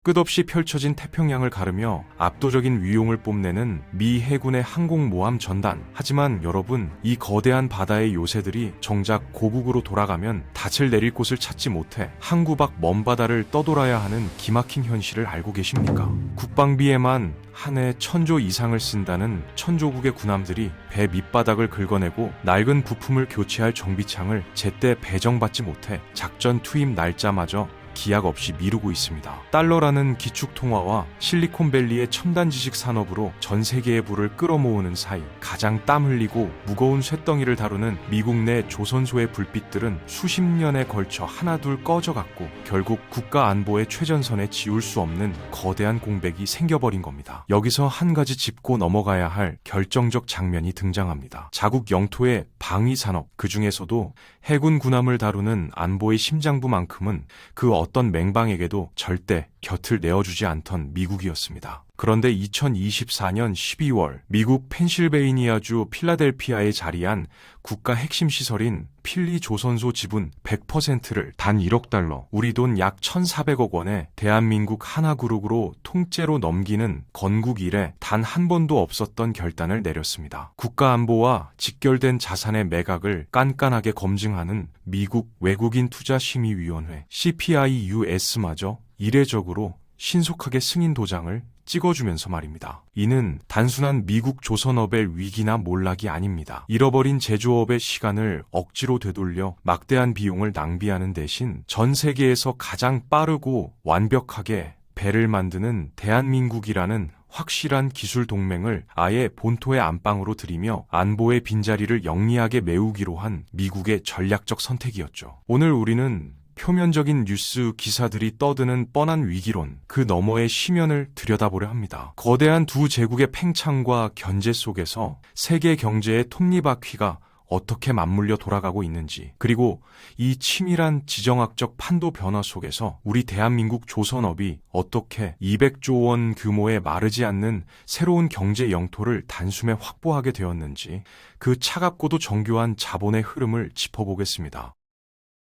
끝없이 펼쳐진 태평양을 가르며 압도적인 위용을 뽐내는 미 해군의 항공모함 전단. 하지만 여러분, 이 거대한 바다의 요새들이 정작 고국으로 돌아가면 닻을 내릴 곳을 찾지 못해 항구 밖 먼 바다를 떠돌아야 하는 기막힌 현실을 알고 계십니까? 국방비에만 한 해 1,000조 이상을 쓴다는 천조국의 군함들이 배 밑바닥을 긁어내고 낡은 부품을 교체할 정비창을 제때 배정받지 못해 작전 투입 날짜마저 기약 없이 미루고 있습니다. 달러라는 기축통화와 실리콘밸리의 첨단 지식 산업으로 전 세계의 부를 끌어모으는 사이 가장 땀 흘리고 무거운 쇳덩이를 다루는 미국 내 조선소의 불빛들은 수십 년에 걸쳐 하나둘 꺼져갔고 결국 국가 안보의 최전선에 지울 수 없는 거대한 공백이 생겨버린 겁니다. 여기서 한 가지 짚고 넘어가야 할 결정적 장면이 등장합니다. 자국 영토의 방위산업, 그 중에서도 해군 군함을 다루는 안보의 심장부만큼은 그 어떤 맹방에게도 절대 곁을 내어주지 않던 미국이었습니다. 그런데 2024년 12월 미국 펜실베이니아주 필라델피아에 자리한 국가 핵심 시설인 필리 조선소 지분 100%를 단 1억 달러, 우리 돈 약 1,400억 원에 대한민국 하나그룹으로 통째로 넘기는 건국 이래 단 한 번도 없었던 결단을 내렸습니다. 국가안보와 직결된 자산의 매각을 깐깐하게 검증하는 미국 외국인투자심의위원회 CPIUS마저 이례적으로 신속하게 승인 도장을 찍어주면서 말입니다. 이는 단순한 미국 조선업의 위기나 몰락이 아닙니다. 잃어버린 제조업의 시간을 억지로 되돌려 막대한 비용을 낭비하는 대신 전 세계에서 가장 빠르고 완벽하게 배를 만드는 대한민국이라는 확실한 기술 동맹을 아예 본토의 안방으로 들이며 안보의 빈자리를 영리하게 메우기로 한 미국의 전략적 선택이었죠. 오늘 우리는 표면적인 뉴스 기사들이 떠드는 뻔한 위기론, 그 너머의 심연을 들여다보려 합니다. 거대한 두 제국의 팽창과 견제 속에서 세계 경제의 톱니바퀴가 어떻게 맞물려 돌아가고 있는지, 그리고 이 치밀한 지정학적 판도 변화 속에서 우리 대한민국 조선업이 어떻게 200조 원 규모의 마르지 않는 새로운 경제 영토를 단숨에 확보하게 되었는지, 그 차갑고도 정교한 자본의 흐름을 짚어보겠습니다.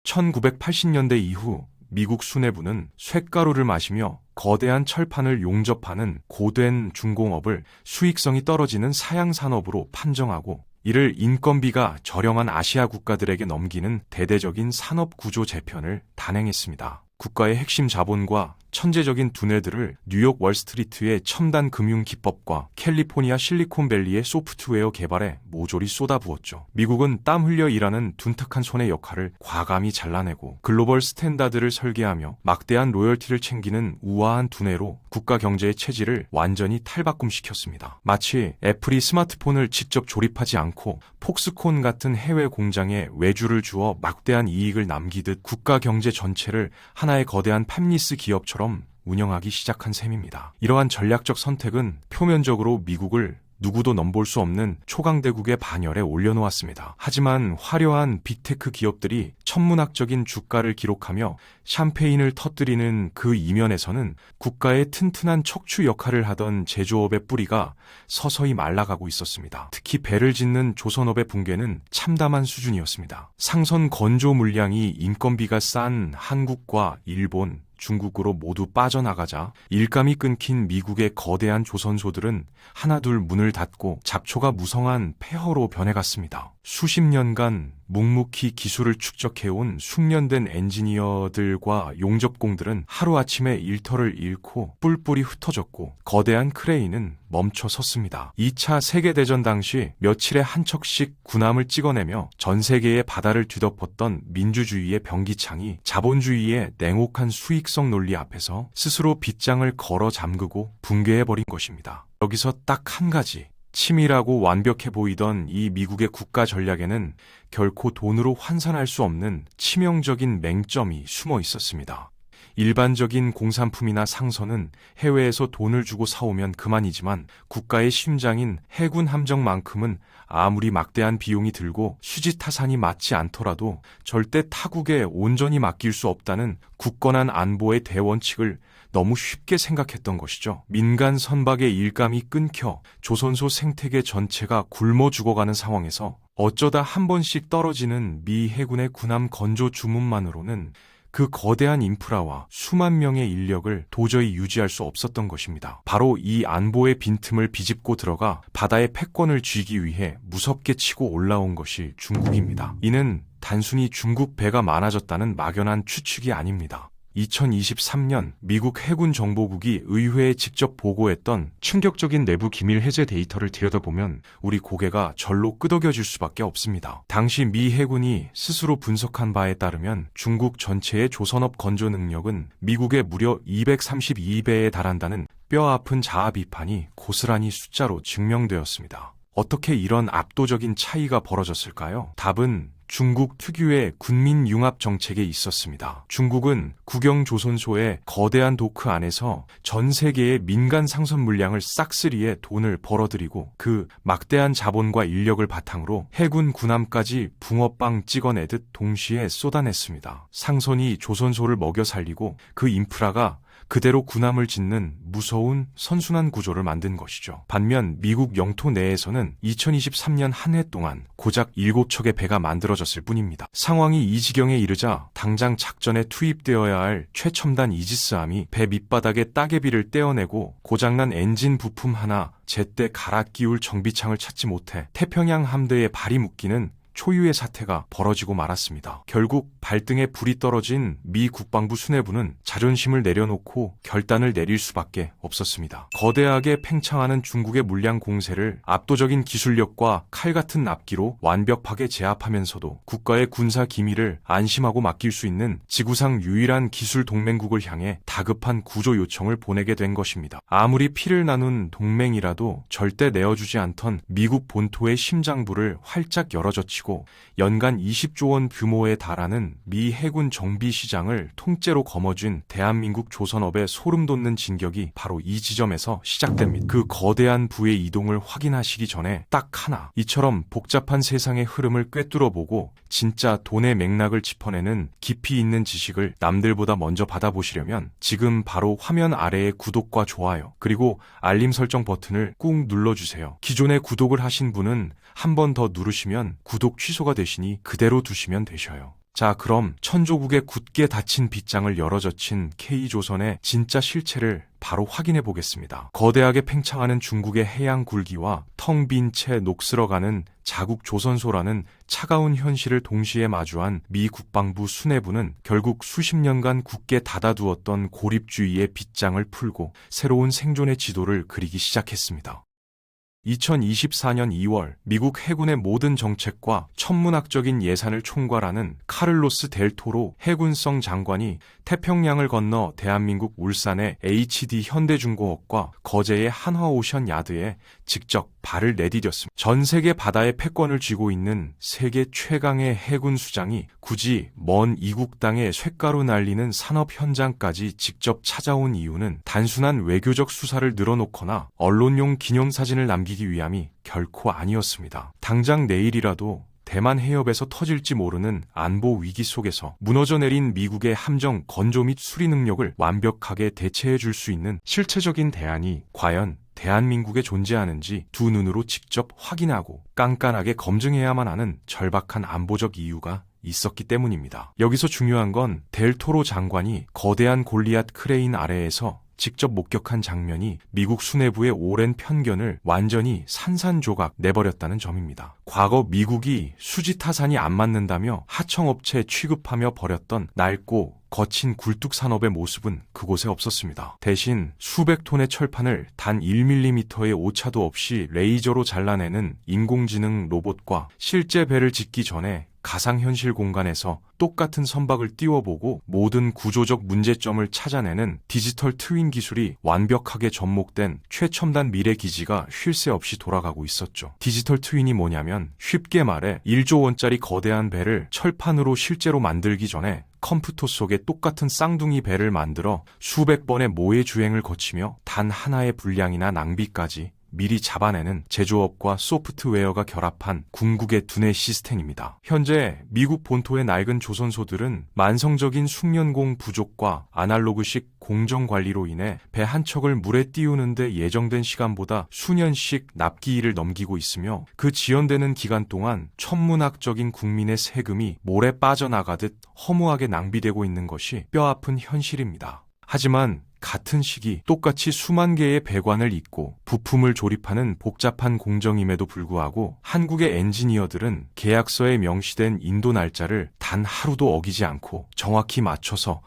1980년대 이후 미국 수뇌부는 쇳가루를 마시며 거대한 철판을 용접하는 고된 중공업을 수익성이 떨어지는 사양 산업으로 판정하고 이를 인건비가 저렴한 아시아 국가들에게 넘기는 대대적인 산업 구조 재편을 단행했습니다. 국가의 핵심 자본과 천재적인 두뇌들을 뉴욕 월스트리트의 첨단 금융 기법과 캘리포니아 실리콘밸리의 소프트웨어 개발에 모조리 쏟아부었죠. 미국은 땀 흘려 일하는 둔탁한 손의 역할을 과감히 잘라내고 글로벌 스탠다드를 설계하며 막대한 로열티를 챙기는 우아한 두뇌로 국가 경제의 체질을 완전히 탈바꿈시켰습니다. 마치 애플이 스마트폰을 직접 조립하지 않고 폭스콘 같은 해외 공장에 외주를 주어 막대한 이익을 남기듯 국가 경제 전체를 하나의 거대한 팹리스 기업처럼 운영하기 시작한 셈입니다. 이러한 전략적 선택은 표면적으로 미국을 누구도 넘볼 수 없는 초강대국의 반열에 올려놓았습니다. 하지만 화려한 빅테크 기업들이 천문학적인 주가를 기록하며 샴페인을 터뜨리는 그 이면에서는 국가의 튼튼한 척추 역할을 하던 제조업의 뿌리가 서서히 말라가고 있었습니다. 특히 배를 짓는 조선업의 붕괴는 참담한 수준이었습니다. 상선 건조 물량이 인건비가 싼 한국과 일본, 중국으로 모두 빠져나가자 일감이 끊긴 미국의 거대한 조선소들은 하나둘 문을 닫고 잡초가 무성한 폐허로 변해갔습니다. 수십 년간 묵묵히 기술을 축적해온 숙련된 엔지니어들과 용접공들은 하루아침에 일터를 잃고 뿔뿔이 흩어졌고 거대한 크레인은 멈춰 섰습니다. 2차 세계대전 당시 며칠에 한 척씩 군함을 찍어내며 전 세계의 바다를 뒤덮었던 민주주의의 병기창이 자본주의의 냉혹한 수익성 논리 앞에서 스스로 빗장을 걸어 잠그고 붕괴해버린 것입니다. 여기서 딱 한 가지, 치밀하고 완벽해 보이던 이 미국의 국가 전략에는 결코 돈으로 환산할 수 없는 치명적인 맹점이 숨어 있었습니다. 일반적인 공산품이나 상선은 해외에서 돈을 주고 사오면 그만이지만 국가의 심장인 해군 함정만큼은 아무리 막대한 비용이 들고 수지타산이 맞지 않더라도 절대 타국에 온전히 맡길 수 없다는 굳건한 안보의 대원칙을 너무 쉽게 생각했던 것이죠. 민간 선박의 일감이 끊겨 조선소 생태계 전체가 굶어 죽어가는 상황에서 어쩌다 한 번씩 떨어지는 미 해군의 군함 건조 주문만으로는 그 거대한 인프라와 수만 명의 인력을 도저히 유지할 수 없었던 것입니다. 바로 이 안보의 빈틈을 비집고 들어가 바다의 패권을 쥐기 위해 무섭게 치고 올라온 것이 중국입니다. 이는 단순히 중국 배가 많아졌다는 막연한 추측이 아닙니다. 2023년 미국 해군 정보국이 의회에 직접 보고했던 충격적인 내부 기밀 해제 데이터를 들여다보면 우리 고개가 절로 끄덕여질 수밖에 없습니다. 당시 미 해군이 스스로 분석한 바에 따르면 중국 전체의 조선업 건조 능력은 미국의 무려 232배에 달한다는 뼈아픈 자아 비판이 고스란히 숫자로 증명되었습니다. 어떻게 이런 압도적인 차이가 벌어졌을까요? 답은 중국 특유의 군민 융합 정책에 있었습니다. 중국은 국영조선소의 거대한 도크 안에서 전 세계의 민간 상선 물량을 싹쓸이에 돈을 벌어들이고 그 막대한 자본과 인력을 바탕으로 해군 군함까지 붕어빵 찍어내듯 동시에 쏟아냈습니다. 상선이 조선소를 먹여 살리고 그 인프라가 그대로 군함을 짓는 무서운 선순환 구조를 만든 것이죠. 반면 미국 영토 내에서는 2023년 한 해 동안 고작 7척의 배가 만들어졌을 뿐입니다. 상황이 이 지경에 이르자 당장 작전에 투입되어야 할 최첨단 이지스함이 배 밑바닥에 따개비를 떼어내고 고장난 엔진 부품 하나 제때 갈아 끼울 정비창을 찾지 못해 태평양 함대에 발이 묶이는 초유의 사태가 벌어지고 말았습니다. 결국 발등에 불이 떨어진 미 국방부 수뇌부는 자존심을 내려놓고 결단을 내릴 수밖에 없었습니다. 거대하게 팽창하는 중국의 물량 공세를 압도적인 기술력과 칼 같은 납기로 완벽하게 제압하면서도 국가의 군사 기밀을 안심하고 맡길 수 있는 지구상 유일한 기술 동맹국을 향해 다급한 구조 요청을 보내게 된 것입니다. 아무리 피를 나눈 동맹이라도 절대 내어주지 않던 미국 본토의 심장부를 활짝 열어젖히고 연간 20조 원 규모에 달하는 미 해군 정비 시장을 통째로 거머쥔 대한민국 조선업의 소름 돋는 진격이 바로 이 지점에서 시작됩니다. 그 거대한 부의 이동을 확인하시기 전에 딱 하나, 이처럼 복잡한 세상의 흐름을 꿰뚫어보고 진짜 돈의 맥락을 짚어내는 깊이 있는 지식을 남들보다 먼저 받아보시려면 지금 바로 화면 아래의 구독과 좋아요 그리고 알림 설정 버튼을 꾹 눌러주세요. 기존에 구독을 하신 분은 한 번 더 누르시면 구독 취소가 되시니 그대로 두시면 되셔요. 자, 그럼 천조국의 굳게 닫힌 빗장을 열어젖힌 K조선의 진짜 실체를 바로 확인해 보겠습니다. 거대하게 팽창하는 중국의 해양 굴기와 텅 빈 채 녹슬어가는 자국 조선소라는 차가운 현실을 동시에 마주한 미 국방부 수뇌부는 결국 수십 년간 굳게 닫아두었던 고립주의의 빗장을 풀고 새로운 생존의 지도를 그리기 시작했습니다. 2024년 2월 미국 해군의 모든 정책과 천문학적인 예산을 총괄하는 카를로스 델 토로 해군성 장관이 태평양을 건너 대한민국 울산의 HD 현대중공업과 거제의 한화오션 야드에 직접 발을 내디뎠습니다. 전 세계 바다의 패권을 쥐고 있는 세계 최강의 해군 수장이 굳이 먼 이국 땅에 쇳가루 날리는 산업 현장까지 직접 찾아온 이유는 단순한 외교적 수사를 늘어놓거나 언론용 기념사진을 남기기 위함이 결코 아니었습니다. 당장 내일이라도 대만 해협에서 터질지 모르는 안보 위기 속에서 무너져 내린 미국의 함정 건조 및 수리 능력을 완벽하게 대체해 줄 수 있는 실체적인 대안이 과연 대한민국에 존재하는지 두 눈으로 직접 확인하고 깐깐하게 검증해야만 하는 절박한 안보적 이유가 있었기 때문입니다. 여기서 중요한 건 델 토로 장관이 거대한 골리앗 크레인 아래에서 직접 목격한 장면이 미국 수뇌부의 오랜 편견을 완전히 산산조각 내버렸다는 점입니다. 과거 미국이 수지 타산이 안 맞는다며 하청업체 취급하며 버렸던 낡고 거친 굴뚝산업의 모습은 그곳에 없었습니다. 대신 수백 톤의 철판을 단 1mm의 오차도 없이 레이저로 잘라내는 인공지능 로봇과 실제 배를 짓기 전에 가상현실 공간에서 똑같은 선박을 띄워보고 모든 구조적 문제점을 찾아내는 디지털 트윈 기술이 완벽하게 접목된 최첨단 미래 기지가 쉴 새 없이 돌아가고 있었죠. 디지털 트윈이 뭐냐면 쉽게 말해 1조 원짜리 거대한 배를 철판으로 실제로 만들기 전에 컴퓨터 속에 똑같은 쌍둥이 배를 만들어 수백 번의 모해 주행을 거치며 단 하나의 불량이나 낭비까지 미리 잡아내는 제조업과 소프트웨어가 결합한 궁극의 두뇌 시스템입니다. 현재 미국 본토의 낡은 조선소들은 만성적인 숙련공 부족과 아날로그식 공정관리로 인해 배 한 척을 물에 띄우는데 예정된 시간보다 수년씩 납기일을 넘기고 있으며 그 지연되는 기간 동안 천문학적인 국민의 세금이 몰에 빠져나가듯 허무하게 낭비되고 있는 것이 뼈아픈 현실입니다. 하지만 같은 시기 똑같이 수만 개의 배관을 잇고 부품을 조립하는 복잡한 공정임에도 불구하고 한국의 엔지니어들은 계약서에 명시된 인도 날짜를 단 하루도 어기지 않고 정확히 맞춰서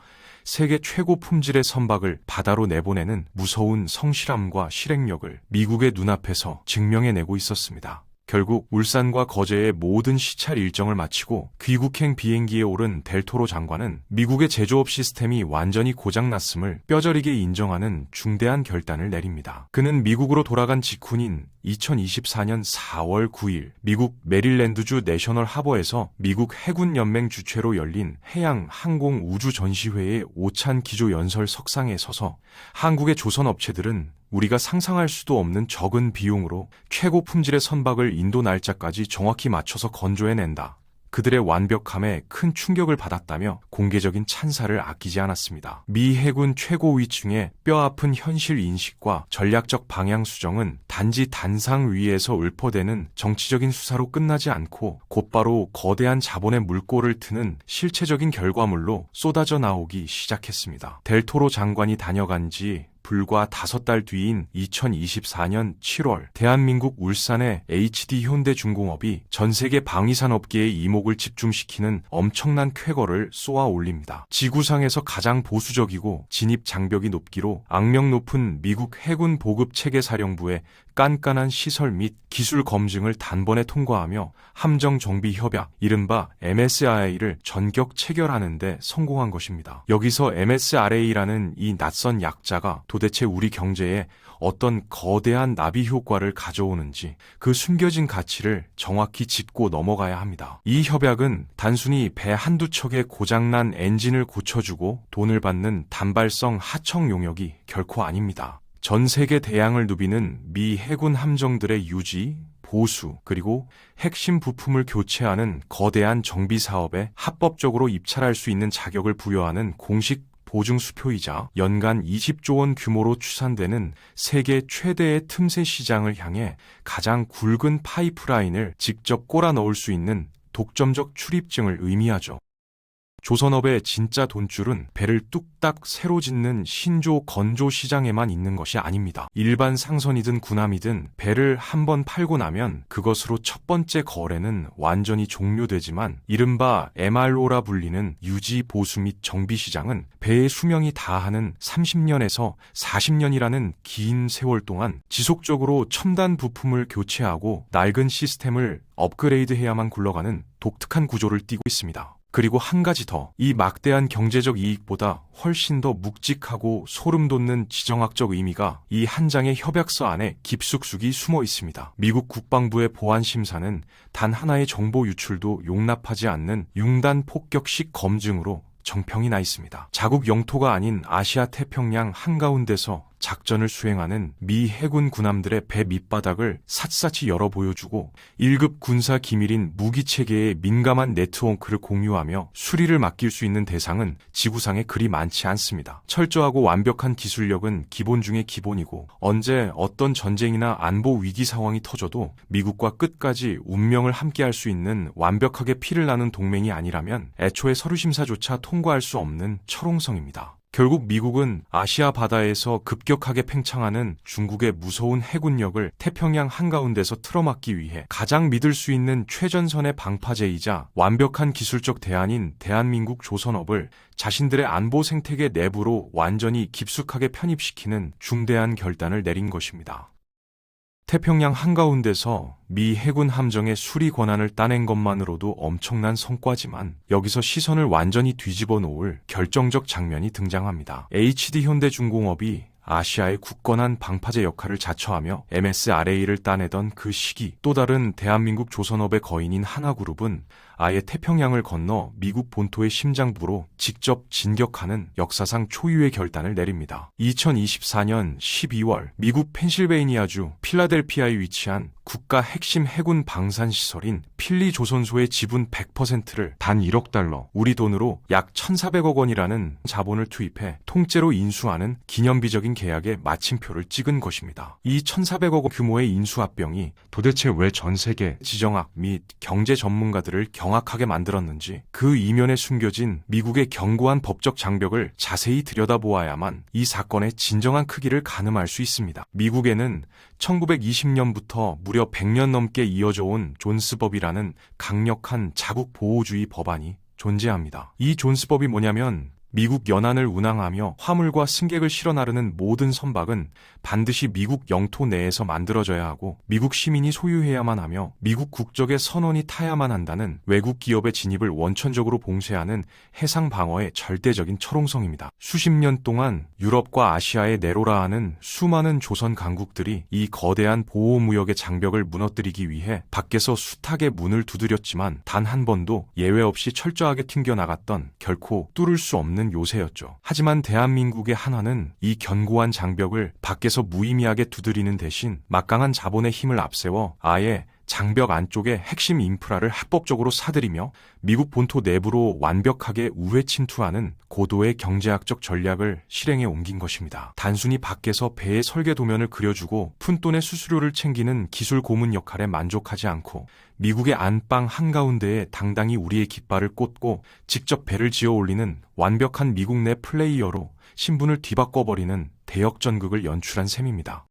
세계 최고 품질의 선박을 바다로 내보내는 무서운 성실함과 실행력을 미국의 눈앞에서 증명해내고 있었습니다. 결국 울산과 거제의 모든 시찰 일정을 마치고 귀국행 비행기에 오른 델토로 장관은 미국의 제조업 시스템이 완전히 고장났음을 뼈저리게 인정하는 중대한 결단을 내립니다. 그는 미국으로 돌아간 직후인 2024년 4월 9일 미국 메릴랜드주 내셔널 하버에서 미국 해군연맹 주최로 열린 해양 항공 우주 전시회의 오찬 기조 연설 석상에 서서 한국의 조선업체들은 우리가 상상할 수도 없는 적은 비용으로 최고 품질의 선박을 인도 날짜까지 정확히 맞춰서 건조해낸다. 그들의 완벽함에 큰 충격을 받았다며 공개적인 찬사를 아끼지 않았습니다. 미 해군 최고위층의 뼈아픈 현실 인식과 전략적 방향 수정은 단지 단상 위에서 읊어대는 정치적인 수사로 끝나지 않고 곧바로 거대한 자본의 물꼬를 트는 실체적인 결과물로 쏟아져 나오기 시작했습니다. 델토로 장관이 다녀간 지 불과 5달 뒤인 2024년 7월 대한민국 울산의 HD현대중공업이 전세계 방위산업계의 이목을 집중시키는 엄청난 쾌거를 쏘아 올립니다. 지구상에서 가장 보수적이고 진입 장벽이 높기로 악명 높은 미국 해군 보급체계사령부의 깐깐한 시설 및 기술 검증을 단번에 통과하며 함정정비협약, 이른바 MSRA를 전격 체결하는 데 성공한 것입니다. 여기서 MSRA라는 이 낯선 약자가 도대체 우리 경제에 어떤 거대한 나비 효과를 가져오는지 그 숨겨진 가치를 정확히 짚고 넘어가야 합니다. 이 협약은 단순히 배 한두 척의 고장난 엔진을 고쳐주고 돈을 받는 단발성 하청 용역이 결코 아닙니다. 전 세계 대양을 누비는 미 해군 함정들의 유지, 보수, 그리고 핵심 부품을 교체하는 거대한 정비 사업에 합법적으로 입찰할 수 있는 자격을 부여하는 공식 보증수표이자 연간 20조 원 규모로 추산되는 세계 최대의 틈새 시장을 향해 가장 굵은 파이프라인을 직접 꼬라 넣을 수 있는 독점적 출입증을 의미하죠. 조선업의 진짜 돈줄은 배를 뚝딱 새로 짓는 신조 건조 시장에만 있는 것이 아닙니다. 일반 상선이든 군함이든 배를 한번 팔고 나면 그것으로 첫 번째 거래는 완전히 종료되지만 이른바 MRO라 불리는 유지, 보수 및 정비 시장은 배의 수명이 다하는 30년에서 40년이라는 긴 세월 동안 지속적으로 첨단 부품을 교체하고 낡은 시스템을 업그레이드해야만 굴러가는 독특한 구조를 띠고 있습니다. 그리고 한 가지 더, 이 막대한 경제적 이익보다 훨씬 더 묵직하고 소름 돋는 지정학적 의미가 이 한 장의 협약서 안에 깊숙숙이 숨어 있습니다. 미국 국방부의 보안심사는 단 하나의 정보 유출도 용납하지 않는 융단 폭격식 검증으로 정평이 나 있습니다. 자국 영토가 아닌 아시아 태평양 한가운데서 작전을 수행하는 미 해군 군함들의 배 밑바닥을 샅샅이 열어 보여주고 1급 군사 기밀인 무기체계의 민감한 네트워크를 공유하며 수리를 맡길 수 있는 대상은 지구상에 그리 많지 않습니다. 철저하고 완벽한 기술력은 기본 중의 기본이고 언제 어떤 전쟁이나 안보 위기 상황이 터져도 미국과 끝까지 운명을 함께할 수 있는 완벽하게 피를 나눈 동맹이 아니라면 애초에 서류심사조차 통과할 수 없는 철옹성입니다. 결국 미국은 아시아 바다에서 급격하게 팽창하는 중국의 무서운 해군력을 태평양 한가운데서 틀어막기 위해 가장 믿을 수 있는 최전선의 방파제이자 완벽한 기술적 대안인 대한민국 조선업을 자신들의 안보 생태계 내부로 완전히 깊숙하게 편입시키는 중대한 결단을 내린 것입니다. 태평양 한가운데서 미 해군 함정의 수리 권한을 따낸 것만으로도 엄청난 성과지만 여기서 시선을 완전히 뒤집어 놓을 결정적 장면이 등장합니다. HD현대중공업이 아시아의 굳건한 방파제 역할을 자처하며 MSRA를 따내던 그 시기, 또 다른 대한민국 조선업의 거인인 하나그룹은 아예 태평양을 건너 미국 본토의 심장부로 직접 진격하는 역사상 초유의 결단을 내립니다. 2024년 12월 미국 펜실베이니아주 필라델피아에 위치한 국가 핵심 해군 방산시설인 필리 조선소의 지분 100%를 단 1억 달러, 우리 돈으로 약 1,400억 원이라는 자본을 투입해 통째로 인수하는 기념비적인 계약에 마침표를 찍은 것입니다. 이 1,400억 원 규모의 인수합병이 도대체 왜 전 세계 지정학 및 경제 전문가들을 경악하게 만들었는지, 그 이면에 숨겨진 미국의 견고한 법적 장벽을 자세히 들여다보아야만 이 사건의 진정한 크기를 가늠할 수 있습니다. 미국에는 1920년부터 무려 100년 넘게 이어져 온 존스법이라는 강력한 자국 보호주의 법안이 존재합니다. 이 존스법이 뭐냐면, 미국 연안을 운항하며 화물과 승객을 실어 나르는 모든 선박은 반드시 미국 영토 내에서 만들어져야 하고 미국 시민이 소유해야만 하며 미국 국적의 선원이 타야만 한다는 외국 기업의 진입을 원천적으로 봉쇄하는 해상 방어의 절대적인 철옹성입니다. 수십 년 동안 유럽과 아시아에 내로라 하는 수많은 조선 강국들이 이 거대한 보호무역의 장벽을 무너뜨리기 위해 밖에서 숱하게 문을 두드렸지만 단 한 번도 예외 없이 철저하게 튕겨나갔던, 결코 뚫을 수 없는 요새였죠. 하지만 대한민국의 한화는 이 견고한 장벽을 밖에서 무의미하게 두드리는 대신 막강한 자본의 힘을 앞세워 아예 장벽 안쪽의 핵심 인프라를 합법적으로 사들이며 미국 본토 내부로 완벽하게 우회 침투하는 고도의 경제학적 전략을 실행에 옮긴 것입니다. 단순히 밖에서 배의 설계 도면을 그려주고 푼돈의 수수료를 챙기는 기술 고문 역할에 만족하지 않고 미국의 안방 한가운데에 당당히 우리의 깃발을 꽂고 직접 배를 지어 올리는 완벽한 미국 내 플레이어로 신분을 뒤바꿔버리는 대역전극을 연출한 셈입니다.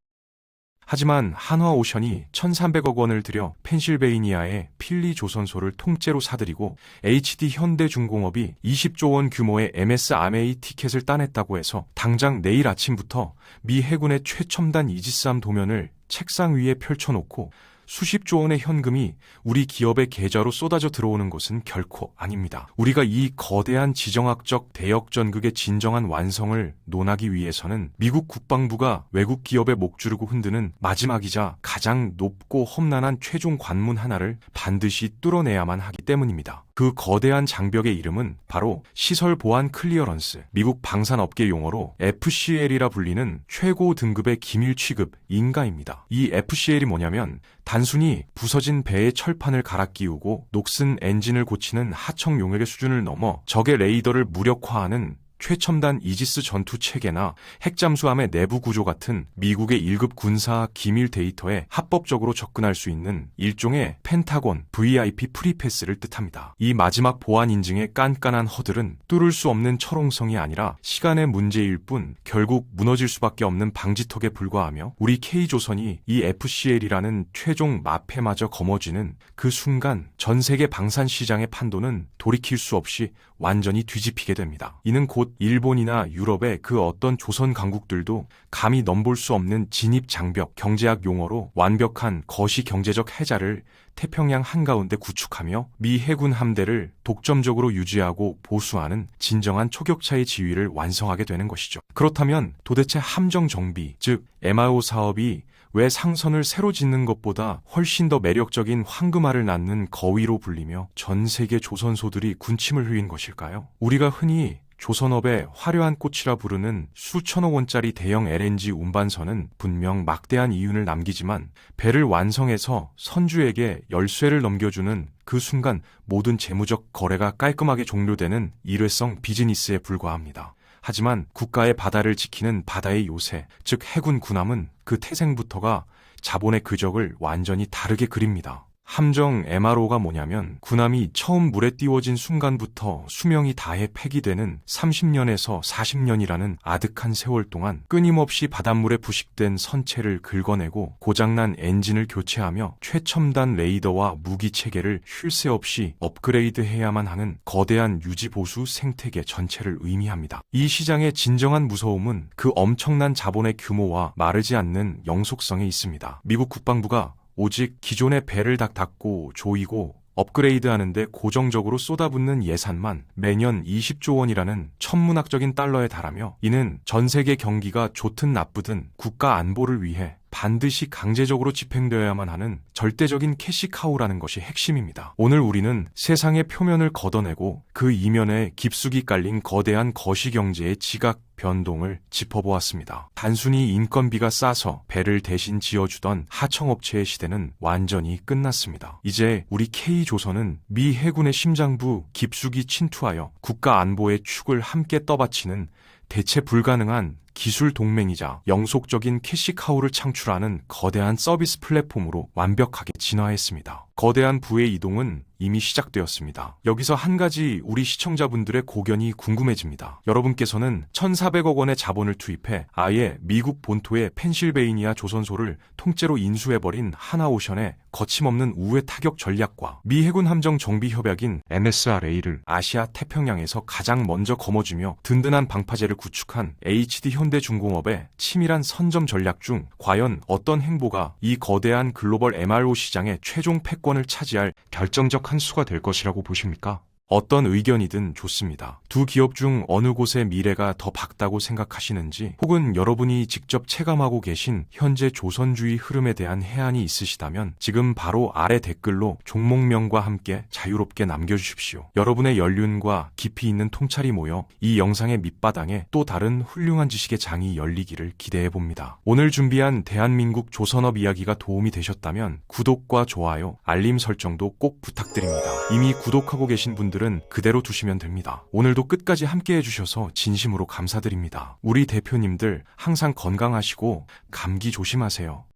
하지만 한화오션이 1,300억 원을 들여 펜실베이니아의 필리 조선소를 통째로 사들이고 HD 현대중공업이 20조 원 규모의 MSRMA 티켓을 따냈다고 해서 당장 내일 아침부터 미 해군의 최첨단 이지스함 도면을 책상 위에 펼쳐놓고 수십조 원의 현금이 우리 기업의 계좌로 쏟아져 들어오는 것은 결코 아닙니다. 우리가 이 거대한 지정학적 대역전극의 진정한 완성을 논하기 위해서는 미국 국방부가 외국 기업의 목주르고 흔드는 마지막이자 가장 높고 험난한 최종 관문 하나를 반드시 뚫어내야만 하기 때문입니다. 그 거대한 장벽의 이름은 바로 시설 보안 클리어런스, 미국 방산업계 용어로 FCL이라 불리는 최고 등급의 기밀 취급 인가입니다. 이 FCL이 뭐냐면 단순히 부서진 배의 철판을 갈아 끼우고 녹슨 엔진을 고치는 하청 용역의 수준을 넘어 적의 레이더를 무력화하는 최첨단 이지스 전투 체계나 핵잠수함의 내부 구조 같은 미국의 1급 군사 기밀 데이터에 합법적으로 접근할 수 있는 일종의 펜타곤 VIP 프리패스를 뜻합니다. 이 마지막 보안 인증의 깐깐한 허들은 뚫을 수 없는 철옹성이 아니라 시간의 문제일 뿐 결국 무너질 수밖에 없는 방지턱에 불과하며 우리 K조선이 이 FCL이라는 최종 마패마저 거머쥐는 그 순간 전 세계 방산 시장의 판도는 돌이킬 수 없이 완전히 뒤집히게 됩니다. 이는 곧 일본이나 유럽의 그 어떤 조선 강국들도 감히 넘볼 수 없는 진입 장벽, 경제학 용어로 완벽한 거시 경제적 해자를 태평양 한가운데 구축하며 미 해군 함대를 독점적으로 유지하고 보수하는 진정한 초격차의 지위를 완성하게 되는 것이죠. 그렇다면 도대체 함정 정비, 즉 MRO 사업이 왜 상선을 새로 짓는 것보다 훨씬 더 매력적인 황금알을 낳는 거위로 불리며 전 세계 조선소들이 군침을 흘린 것일까요? 우리가 흔히 조선업의 화려한 꽃이라 부르는 수천억 원짜리 대형 LNG 운반선은 분명 막대한 이윤을 남기지만 배를 완성해서 선주에게 열쇠를 넘겨주는 그 순간 모든 재무적 거래가 깔끔하게 종료되는 일회성 비즈니스에 불과합니다. 하지만 국가의 바다를 지키는 바다의 요새, 즉 해군 군함은 그 태생부터가 자본의 궤적을 완전히 다르게 그립니다. 함정 MRO가 뭐냐면 군함이 처음 물에 띄워진 순간부터 수명이 다해 폐기되는 30년에서 40년이라는 아득한 세월 동안 끊임없이 바닷물에 부식된 선체를 긁어내고 고장난 엔진을 교체하며 최첨단 레이더와 무기 체계를 쉴 새 없이 업그레이드해야만 하는 거대한 유지보수 생태계 전체를 의미합니다. 이 시장의 진정한 무서움은 그 엄청난 자본의 규모와 마르지 않는 영속성에 있습니다. 미국 국방부가 오직 기존의 배를 닦고 조이고 업그레이드하는데 고정적으로 쏟아붓는 예산만 매년 20조 원이라는 천문학적인 달러에 달하며 이는 전 세계 경기가 좋든 나쁘든 국가 안보를 위해 반드시 강제적으로 집행되어야만 하는 절대적인 캐시카우라는 것이 핵심입니다. 오늘 우리는 세상의 표면을 걷어내고 그 이면에 깊숙이 깔린 거대한 거시경제의 지각 변동을 짚어보았습니다. 단순히 인건비가 싸서 배를 대신 지어주던 하청업체의 시대는 완전히 끝났습니다. 이제 우리 K조선은 미 해군의 심장부 깊숙이 침투하여 국가 안보의 축을 함께 떠받치는 대체 불가능한 기술 동맹이자 영속적인 캐시카우를 창출하는 거대한 서비스 플랫폼으로 완벽하게 진화했습니다. 거대한 부의 이동은 이미 시작되었습니다. 여기서 한 가지 우리 시청자분들의 고견이 궁금해집니다. 여러분께서는 1,400억 원의 자본을 투입해 아예 미국 본토의 펜실베이니아 조선소를 통째로 인수해버린 하나오션의 거침없는 우회 타격 전략과 미 해군 함정 정비 협약인 MSRA를 아시아 태평양에서 가장 먼저 거머쥐며 든든한 방파제를 구축한 HD 현대중공업의 치밀한 선점 전략 중 과연 어떤 행보가 이 거대한 글로벌 MRO 시장의 최종 패권을 차지할 결정적 한 수가 될 것이라고 보십니까? 어떤 의견이든 좋습니다. 두 기업 중 어느 곳의 미래가 더 밝다고 생각하시는지, 혹은 여러분이 직접 체감하고 계신 현재 조선주의 흐름에 대한 해안이 있으시다면 지금 바로 아래 댓글로 종목명과 함께 자유롭게 남겨주십시오. 여러분의 연륜과 깊이 있는 통찰이 모여 이 영상의 밑바닥에 또 다른 훌륭한 지식의 장이 열리기를 기대해봅니다. 오늘 준비한 대한민국 조선업 이야기가 도움이 되셨다면 구독과 좋아요, 알림 설정도 꼭 부탁드립니다. 이미 구독하고 계신 분들은 그대로 두시면 됩니다. 오늘도 끝까지 함께 해주셔서 진심으로 감사드립니다. 우리 대표님들 항상 건강하시고 감기 조심하세요.